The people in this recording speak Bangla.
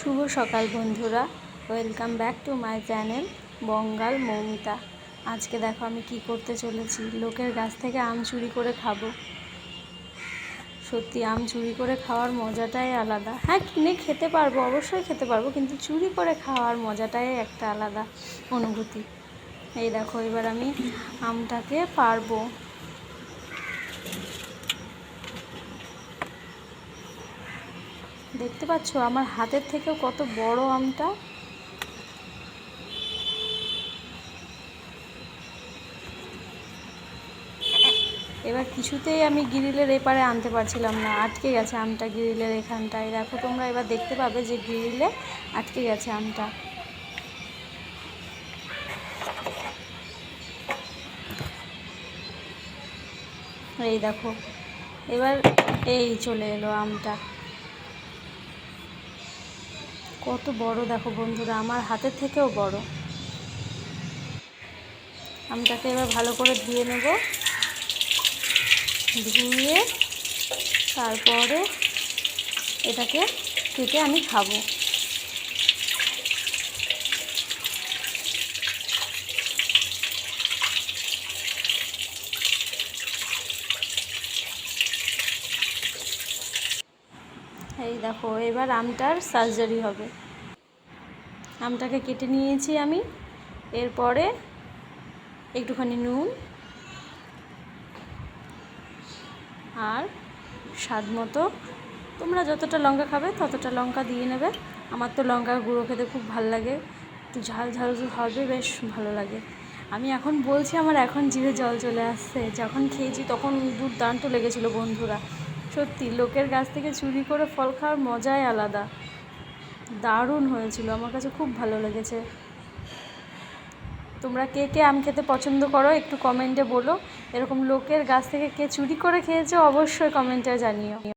শুভ সকাল বন্ধুরা, welcome back to my channel Bangal Moumita. আজকে দেখো আমি কি করতে চলেছি। লোকের গাছ থেকে আম চুরি করে খাবো। সত্যি আম চুরি করে খাওয়ার মজাটাই আলাদা। হ্যাঁ, কিনে খেতে পারবো, অবশ্যই খেতে পারবো, কিন্তু চুরি করে খাওয়ার মজাটাই একটা আলাদা অনুভূতি। এই দেখো, এবার আমি আমটাকে পারবো। দেখতে পাচ্ছ আমার হাতের থেকেও কত বড় আমটা। এবার কিছুতেই আমি গ্রিলের এপারে আনতে পারছিলাম না, আটকে গেছে আমটা গ্রিলের এখানটায়। দেখো তোমরা এবার দেখতে পাবে যে গ্রিলে আটকে গেছে আমটা। এই দেখো, এবার এই চলে এলো আমটা। কত বড় দেখো বন্ধুরা, আমার হাতের থেকেও বড়। আমটাকে এবার ভালো করে ধুয়ে নেব। ধুয়ে তারপরে এটাকে কেটে আমি খাবো। এই দেখো, এবার আমটার সার্জারি হবে। আমটাকে কেটে নিয়েছি আমি। এরপরে একটুখানি নুন আর স্বাদ মতো, তোমরা যতটা লঙ্কা খাবে ততটা লঙ্কা দিয়ে নেবে। আমার তো লঙ্কার গুঁড়ো খেতে খুব ভালো লাগে, একটু ঝাল ঝাল হবে, বেশ ভালো লাগে। আমি এখন বলছি, আমার এখন জিভে জল চলে আসছে। যখন খেয়েছি তখন দুর্দান্ত লেগেছিলো বন্ধুরা। সত্যি লোকের গাছ থেকে চুরি করে ফল খাওয়ার মজাই আলাদা। দারুণ হয়েছিল, আমার কাছে খুব ভালো লেগেছে। তোমরা কে কে আম খেতে পছন্দ করো একটু কমেন্টে বলো। এরকম লোকের গাছ থেকে কে চুরি করে খেয়েছো অবশ্যই কমেন্টে জানিও।